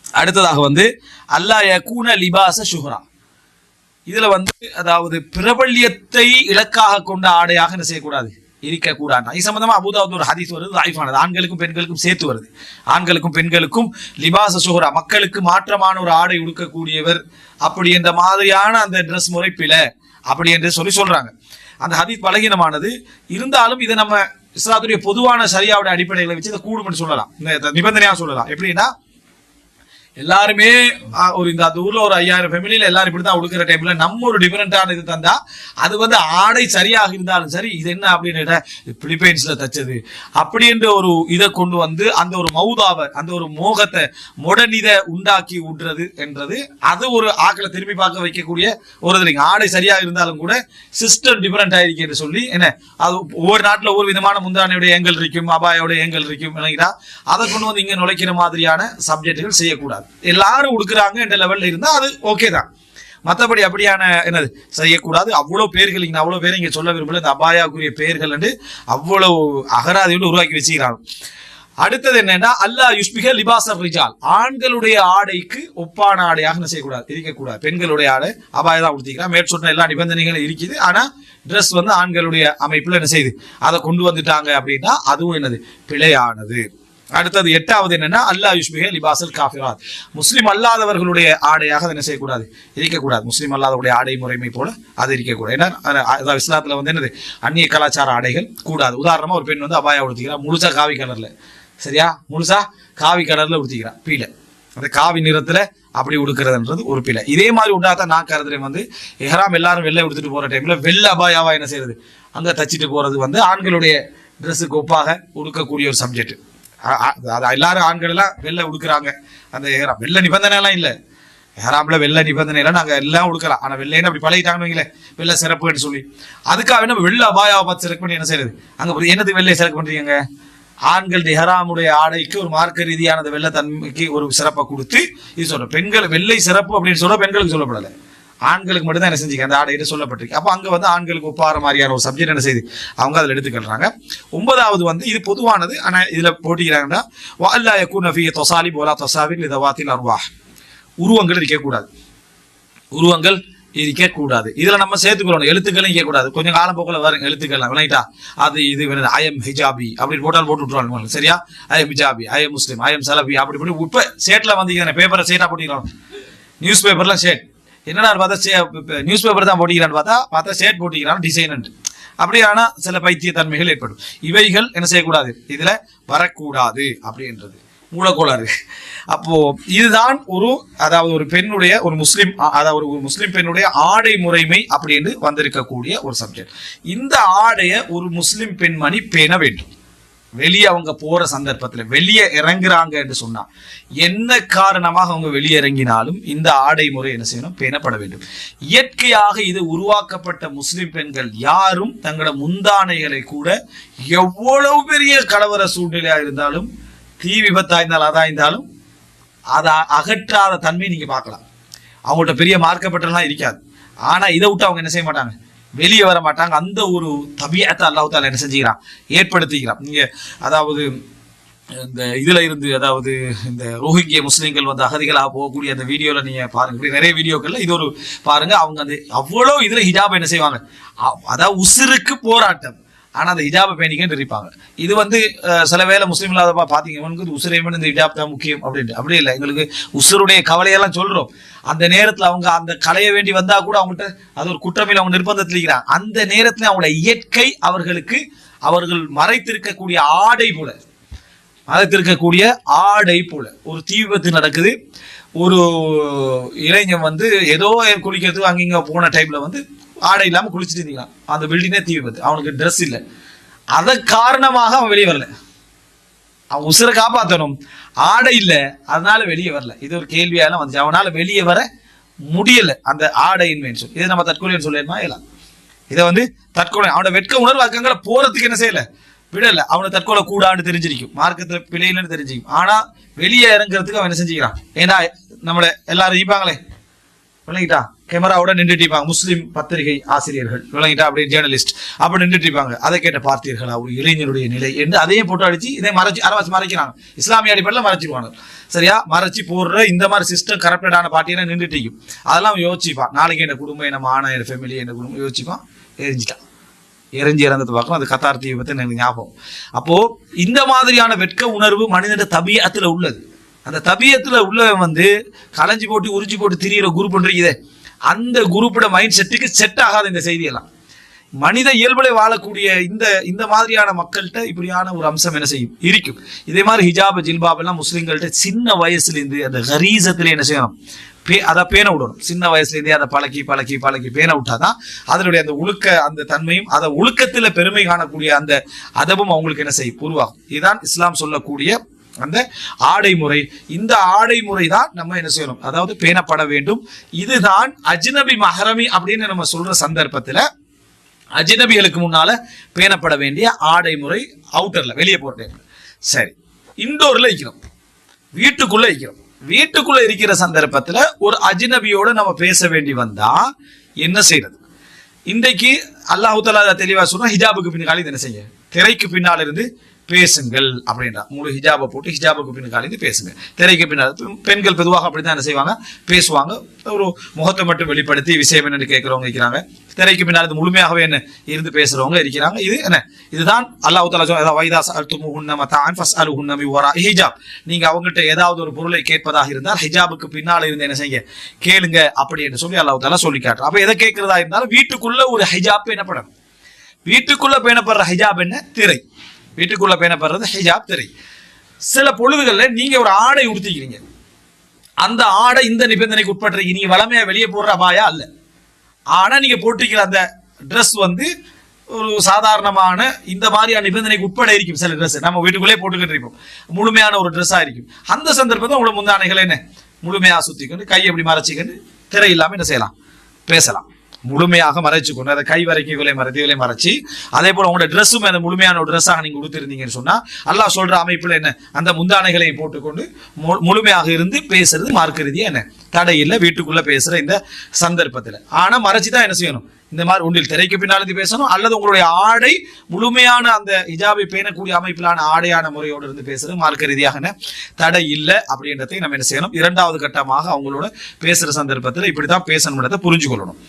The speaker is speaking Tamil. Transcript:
அடுத்ததாக வந்து அல்லா யகூன லிபாஸ ஷுஹ்ரா. இதுல வந்து அதாவது பிரபல்யத்தை இலக்காக கொண்ட ஆடையாக என்ன செய்யக்கூடாது, இருக்கக்கூடாது. இது சம்பந்தமா அபூதாவுத் ஒரு ஹதீஸ் வருது, லைஃபானது, ஆண்களுக்கும் பெண்களுக்கும் சேர்த்து வருது. ஆண்களுக்கும் பெண்களுக்கும் லிபாஸ ஷுஹ்ரா, மக்களுக்கு மாற்றமான ஒரு ஆடை உடுக்கக்கூடியவர் அப்படி என்ற மாதிரியான அந்த ட்ரெஸ் முறை பிழை அப்படி என்று சொல்றாங்க. அந்த ஹதீஸ் பலகீனமானது இருந்தாலும் இதை நம்ம இஸ்லாத்துடைய பொதுவான சரியாவுடைய அடிப்படைகளை வச்சு இதை கூடும்னு சொல்லலாம், இந்த நிபந்தனையா சொல்லலாம். எப்படின்னா எல்லாருமே ஒரு இந்த ஊர்ல ஒரு 5000 ஃபேமிலியில எல்லாரும் இப்படிதான் உடுக்கிற டைம்ல நம்ம ஒரு டிஃபரெண்டான இது தந்தா அது வந்து ஆடை சரியாக இருந்தாலும் சரி இது என்ன அப்படின்னு பிலிப்பைன்ஸ்ல தச்சது அப்படி என்ற ஒரு இதை கொண்டு வந்து அந்த ஒரு மௌதாவை அந்த ஒரு மோகத்தை மொடனிதை உண்டாக்கி விடுறது என்றது அது ஒரு ஆக்களை திரும்பி பார்க்க வைக்கக்கூடிய ஒரு இது. ஆடை சரியாக இருந்தாலும் கூட சிஸ்டம் டிஃபரெண்ட் ஆயிருக்கு என்று சொல்லி என்ன அது ஒவ்வொரு நாட்டில் ஒவ்வொரு விதமான முந்தானையுடைய ஏங்கல் இருக்கும், அபாயோட ஏங்கல் இருக்கும், அதை கொண்டு வந்து இங்க நுழைக்கிற மாதிரியான சப்ஜெக்டுகள் செய்யக்கூடாது. எல்லாரும் உடுக்குறாங்க என்ற லெவல்ல இருந்தா அது ஓகே தான். மற்றபடி அப்படியான என்னது செய்யக்கூடாது. அவ்வளவு பேர்கள் இங்க அவ்வளவு பேர் இங்க சொல்ல விரும்பல, இந்த அபாயாக்குரிய பெயர்கள் என்று அவ்வளவு அகராதியோடு உருவாக்கி வச்சுக்கிறாங்க. அடுத்தது என்னன்னா அல்லா யுஷ்பிக லிபாசர் ரிஜால், ஆண்களுடைய ஆடைக்கு ஒப்பான ஆடையாக என்ன செய்யக்கூடாது, இருக்கக்கூடாது. பெண்களுடைய ஆடை அபாய தான் உடுத்திக்கிறான், மேற்சொன்ன எல்லா நிபந்தனைகளும் இருக்குது. ஆனா ட்ரெஸ் வந்து ஆண்களுடைய அமைப்புல என்ன செய்யுது அதை கொண்டு வந்துட்டாங்க அப்படின்னா அதுவும் என்னது பிழையானது. அடுத்தது 8வது என்னன்னா அல்லா யுஷ்பிக லிபாசல் காஃபிராத், முஸ்லிம் அல்லாதவர்களுடைய ஆடையாக என்ன செய்யக்கூடாது, இருக்கக்கூடாது. முஸ்லிம் அல்லாதவருடைய ஆடை முறைமை போல அது இருக்கக்கூடாது. ஏன்னா இஸ்லாத்துல வந்து என்னது அந்நிய கலாச்சார ஆடைகள் கூடாது. உதாரணமா ஒரு பெண் வந்து அபாயா உடுத்திக்கிறா முழுசா காவி கலர்ல, சரியா, முழுசா காவி கலர்ல உடுத்திக்கிறா, பீலை அந்த காவி நிறத்துல அப்படி உடுக்கிறதுன்றது ஒரு பிழை. இதே மாதிரி உண்டாதான் நான் கருதுறேன் வந்து எஹ்ராம் எல்லாரும் வெள்ளை உடுத்துட்டு போற டைம்ல வெள்ளை அபாயாவா என்ன செய்யறது அங்க தச்சிட்டு போறது வந்து ஆண்களுடைய ட்ரெஸ்ஸுக்கு ஒப்பாக உடுக்கக்கூடிய ஒரு சப்ஜெக்ட். எல்லாரும் ஆண்கள் எல்லாம் வெள்ளை உடுக்குறாங்க, அந்த எஹ்ராம் வெள்ளை நிபந்தனை எல்லாம் இல்லை. எஹ்ராம்ல வெள்ளை நிபந்தனை எல்லாம் நாங்க எல்லாம் உடுக்கலாம். ஆனா வெள்ளைன்னு அப்படி பழகிட்டாங்கன்னு வைங்களேன், வெள்ளை சிறப்புன்னு சொல்லி அதுக்காக நம்ம வெள்ளை அபாயாவை பார்த்து செலக்ட் பண்ணி என்ன செய்யறது, அங்க என்னது வெள்ளையை செலக்ட் பண்றீங்க. ஆண்கள் எஹ்ராமுடைய ஆடைக்கு ஒரு மார்க்க ரீதியான வெள்ளை தன்மைக்கு ஒரு சிறப்பை கொடுத்து இது சொல்ற பெண்கள் வெள்ளை சிறப்பு அப்படின்னு சொல்ல பெண்களுக்கு சொல்லப்படலை, ஆண்களுக்கு மட்டும் தான் என்ன செஞ்சீங்க அந்த ஆடையிட்டு சொல்லப்பட்டிருக்கு. அப்போ அங்க வந்து ஆண்களுக்கு ஒப்பார மாதிரியான ஒரு சப்ஜெக்ட் என்ன செய்யுது அவங்க அதில் எடுத்துக்கிறாங்க. 9வது வந்து இது பொதுவானது, ஆனா இதுல போட்டிக்கிறாங்கன்னா வஅல்லா யகூன ஃபீஹி தஸாலிப் வலா தஸாவிர் லிதவாத்தில் அர்வாஹ், உருவங்கள் இருக்கக்கூடாது, உருவங்கள் இருக்கக்கூடாது. இதுல நம்ம சேர்த்துக்கணும், எழுத்துக்களும் இருக்கக்கூடாது. கொஞ்சம் காலம் போக்குல வரும் எழுத்துக்கள் விளையிட்டா அது இது ஐஎம் ஹிஜாபி அப்படின்னு போட்டால் போட்டு விட்டுருவாங்க, சரியா, ஐஎம் ஹிஜாபி, ஐஎம் முஸ்லீம், ஐஎம் சலபி அப்படி இப்படி இப்ப சேட்ல வந்து பேப்பரை சேட்டா போட்டிக்கிறாங்க, நியூஸ் பேப்பர்லாம் சேட் என்னடா பார்த்தா நியூஸ் பேப்பர் தான் போட்டிக்கிறான்னு பார்த்தா ஷேட் போட்டிக்கிறான் டிசைன் அப்படி. ஆனா சில பைத்திய தன்மைகள் ஏற்படும். இவைகள் என்ன செய்யக்கூடாது, இதுல வரக்கூடாது அப்படின்றது மூலக்கோளாறு. அப்போ இதுதான் ஒரு அதாவது ஒரு பெண்ணுடைய ஒரு முஸ்லிம் அதாவது ஒரு முஸ்லிம் பெண்ணுடைய ஆடை முறைமை அப்படின்னு வந்திருக்கக்கூடிய ஒரு சப்ஜெக்ட். இந்த ஆடைய ஒரு முஸ்லிம் பெண்மணி பேண வேண்டும். வெளியே அவங்க போற சந்தர்ப்பத்துல வெளியே இறங்குறாங்க என்று சொன்னா என்ன காரணமாக அவங்க வெளியே இறங்கினாலும் இந்த ஆடை முறை என்ன செய்யணும், பேணப்பட வேண்டும். இயற்கையாக இது உருவாக்கப்பட்ட முஸ்லிம் பெண்கள் யாரும் தங்களோட முந்தானைகளை கூட எவ்வளவு பெரிய கலவர சூழ்நிலையா இருந்தாலும் தீ விபத்தா இருந்தாலும் அதா இருந்தாலும் அதை அகற்றாத தன்மை நீங்க பார்க்கலாம். அவங்கள்ட்ட பெரிய மார்க்கப்பட்டெல்லாம் இருக்காது. ஆனா இதை விட்டு அவங்க என்ன செய்ய மாட்டாங்க, வெளியே வர மாட்டாங்க. அந்த ஒரு தபியத்தை அல்லாஹ் தஆலா என்ன செஞ்சுக்கிறான், ஏற்படுத்திக்கிறான். நீங்க அதாவது இந்த இதுல இருந்து அதாவது இந்த ரோஹிங்கிய முஸ்லிம்கள் வந்து அகதிகளாக போகக்கூடிய அந்த வீடியோல நீங்க பாருங்க, இப்படி நிறைய வீடியோக்கள்ல இது ஒரு பாருங்க. அவங்க அந்த அவ்வளவு இதுல ஹிஜாப் என்ன செய்வாங்க, அதாவது உசுருக்கு போராட்டம், ஆனா அந்த ஹிஜாபை பேணிக்கன்னு இருப்பாங்க. இது வந்து சில வேளை முஸ்லீம் இல்லாத பாத்தீங்க உசுரைமன் இந்த ஹிஜாப் தான் முக்கியம் அப்படின்ட்டு, அப்படி இல்லை. எங்களுக்கு உசுருடைய கவலையெல்லாம் சொல்றோம். அந்த நேரத்துல அவங்க அந்த களைய வேண்டி வந்தா கூட அவங்கள்ட்ட அது ஒரு குற்றமில்லை, அவங்க நிர்பந்தத்தில் இருக்கிறாங்க. அந்த நேரத்துல அவங்களோட இயற்கை அவர்களுக்கு அவர்கள் மறைத்திருக்கக்கூடிய ஆடை போல, மறைத்திருக்கக்கூடிய ஆடை போல ஒரு தீ விபத்து நடக்குது. ஒரு இளைஞன் வந்து ஏதோ குளிக்கிறதுக்கு அங்கிங்க போன டைம்ல வந்து ஆடை இல்லாம குளிச்சுட்டு இருந்தீங்களா, அந்த பில்டிங்கே தீ விபத்து, அவனுக்கு ட்ரெஸ் இல்லை. அதன் காரணமாக அவன் வெளியே வரல, அவன் உசுரை காப்பாற்றணும், ஆடை இல்லை அதனால வெளியே வரல. இது ஒரு கேள்வியால வந்துச்சு. அவனால வெளியே வர முடியல அந்த ஆடையின்மை சொல்லி. இதை நம்ம தற்கொலைன்னு சொல்லிடுமா இல்லை, இதை வந்து தற்கொலை அவனோட வெட்க உணர்வு அக்கங்களை போறதுக்கு என்ன செய்யல, விடல. அவனை தற்கொலை கூடான்னு தெரிஞ்சிருக்கும், மார்க்கத்துல பிழையிலன்னு தெரிஞ்சிருக்கும். ஆனா வெளியே இறங்குறதுக்கு அவன் என்ன செஞ்சுக்கிறான், ஏன்னா நம்மள எல்லாரும் ஈப்பாங்களே விளங்கிட்டா? கேமராவோட நின்றுட்டிருப்பாங்க முஸ்லீம் பத்திரிகை ஆசிரியர்கள், விளங்கிட்டா? அப்படி ஜேர்னலிஸ்ட் அப்படி நின்றுட்டிருப்பாங்க. அதை கேட்ட பார்த்தீர்களா ஒரு இளைஞருடைய நிலை என்று அதையே போட்டு அடிச்சு இதை மறைக்கிறாங்க. இஸ்லாமிய அடிப்படையில் மறைச்சிருவாங்க. சரியா? மறைச்சி போடுற இந்த மாதிரி சிஸ்டம் கரப்டடான பார்ட்டியெல்லாம் நின்றுட்டிக்கும். அதெல்லாம் யோசிப்பான். நாளைக்கு என்ன குடும்பம், என்ன மான, என்ன ஃபேமிலி, என்ன குடும்பம் யோசிப்பான். எரிஞ்சு இறந்தது பார்க்கணும். அது கத்தார் தீவை பற்றி எனக்கு ஞாபகம். அப்போ இந்த மாதிரியான வெட்க உணர்வு மனிதன தபியத்துல உள்ளது. அந்த தபியத்துல உள்ளவன் களைஞ்சி போட்டு உறிஞ்சி போட்டு திரியிற குரூப் ஒன்றிக்குதே, அந்த குரூப்போட மைண்ட் செட்டுக்கு செட் ஆகாத இந்த செய்தியெல்லாம். மனித இயல்புல வாழக்கூடிய இந்த மாதிரியான மக்கள்கிட்ட இப்படியான ஒரு அம்சம் என்ன செய்யும் இருக்கும். இதே மாதிரி ஹிஜாப் ஜில்பாப் எல்லாம் முஸ்லிம்கள்ட்ட சின்ன வயசுலேருந்து அந்த கரீசத்துல என்ன செய்யணும், அதை பேண விடணும். சின்ன வயசுலேருந்தே அதை பழக்கி பழக்கி பழக்கி பேண விட்டாதான் அதனுடைய அந்த ஒழுக்க அந்த தன்மையும் அதை ஒழுக்கத்துல பெருமை காணக்கூடிய அந்த அதவும் அவங்களுக்கு என்ன செய்யும் உருவாகும். இதுதான் இஸ்லாம் சொல்லக்கூடிய அந்த ஆடை முறை. இந்த ஆடை முறை தான் நம்ம என்ன செய்யணும், அதாவது பேணப்பட வேண்டும். இதுதான் அஜ்னபி மஹரமி அப்படின்னு நம்ம சொல்ற சந்தர்ப்பத்துல அஜ்னபிகளுக்கு முன்னால பேணப்பட வேண்டிய ஆடை முறை. அவுட்டர்ல வெளியே போற சரி, இன்டோர்ல இருக்கிறோம், வீட்டுக்குள்ள இருக்கிறோம். வீட்டுக்குள்ள இருக்கிற சந்தர்ப்பத்துல ஒரு அஜ்னபியோட நம்ம பேச வேண்டி வந்தா என்ன செய்யறது? இன்றைக்கு அல்லாஹ் தஆலா தெளிவா சொல்றா, ஹிஜாபுக்கு பின்னாடி என்ன செய்ய, திரைக்கு பின்னால் இருந்து பேசுங்கள் அப்படின்றா. முழு ஹிஜாபை போட்டு ஹிஜாபுக்கு பின்னாடி பேசுங்க. திரைக்கு பின்னால் பெண்கள் பொதுவாக அப்படித்தான் என்ன செய்வாங்க, பேசுவாங்க. ஒரு முகத்தை மட்டும் வெளிப்படுத்தி விஷயம் என்னன்னு கேட்கிறவங்க இருக்கிறாங்க. திரைக்கு பின்னால் முழுமையாகவே என்ன இருந்து பேசுறவங்க இருக்கிறாங்க. இது என்ன, இதுதான் அல்லாஹ் தஆலா சொல்றா, வைதா சஅல்துமுஹுன்ன மத்ஆன் ஃபஸ்அலுஹுன்ன மின் வராஇ ஹிஜாப். நீங்க அவங்ககிட்ட ஏதாவது ஒரு பொருளை கேட்பதாக இருந்தால் ஹிஜாபுக்கு பின்னால் இருந்து என்ன செய்ய, கேளுங்க அப்படி என்று சொல்லி அல்லாஹ் தஆலா சொல்லி காட்டுறா. அப்ப எதை கேட்கிறதா இருந்தாலும் வீட்டுக்குள்ள ஒரு ஹிஜாப் பேணப்படும். வீட்டுக்குள்ள பேணப்படுற ஹிஜாப் என்ன, திரை. வீட்டுக்குள்ள பேணப்படுறது ஹிஜாப், திரை. சில பொழுதுகள்ல நீங்க ஒரு ஆடை உடுத்திக்கிறீங்க, அந்த ஆடை இந்த நிபந்தனைக்கு உட்பட்டு நீங்க வளமையா வெளியே போடுற அபாயா அல்ல. ஆனா நீங்க போட்டிருக்கிற அந்த ட்ரெஸ் ஒரு சாதாரணமான இந்த மாதிரியான நிபந்தனைக்கு உட்பட இருக்கும். சில ட்ரெஸ் நம்ம வீட்டுக்குள்ளே போட்டுக்கிட்டு இருப்போம், முழுமையான ஒரு ட்ரெஸ்ஸா இருக்கும். அந்த சந்தர்ப்பத்தை உங்களோட முந்தானைகளை என்ன முழுமையா சுத்திக்கொண்டு கையை எப்படி மறைச்சிக்கொண்டு திரை இல்லாம என்ன செய்யலாம், பேசலாம். முழுமையாக மறைச்சுக்கொண்டு அதை கை வரைக்கும் இவளை மறைச்சி, அதே போல உங்களோட ட்ரெஸ்ஸும் அந்த முழுமையான ஒரு ட்ரெஸ்ஸாக நீங்க உடுத்திருந்தீங்கன்னு சொன்னா அல்லாஹ் சொல்ற அமைப்புல என்ன, அந்த முந்தானைகளை போட்டுக்கொண்டு முழுமையாக இருந்து பேசுறது மார்க்க ரீதியா என்ன தடை இல்லை வீட்டுக்குள்ள பேசுற இந்த சந்தர்ப்பத்துல. ஆனா மறைச்சுதான் என்ன செய்யணும், இந்த மாதிரி ஒன்றில் திரைக்கு பின்னாலும் பேசணும், அல்லது உங்களுடைய ஆடை முழுமையான அந்த ஹிஜாபை பேணக்கூடிய அமைப்பிலான ஆடையான முறையோடு இருந்து பேசுறது மார்க்க ரீதியாக தடை இல்லை அப்படின்றதை நம்ம என்ன செய்யணும். இரண்டாவது கட்டமாக அவங்களோட பேசுற சந்தர்ப்பத்தில் இப்படித்தான் பேசணும்ன்றதை புரிஞ்சு கொள்ளணும்.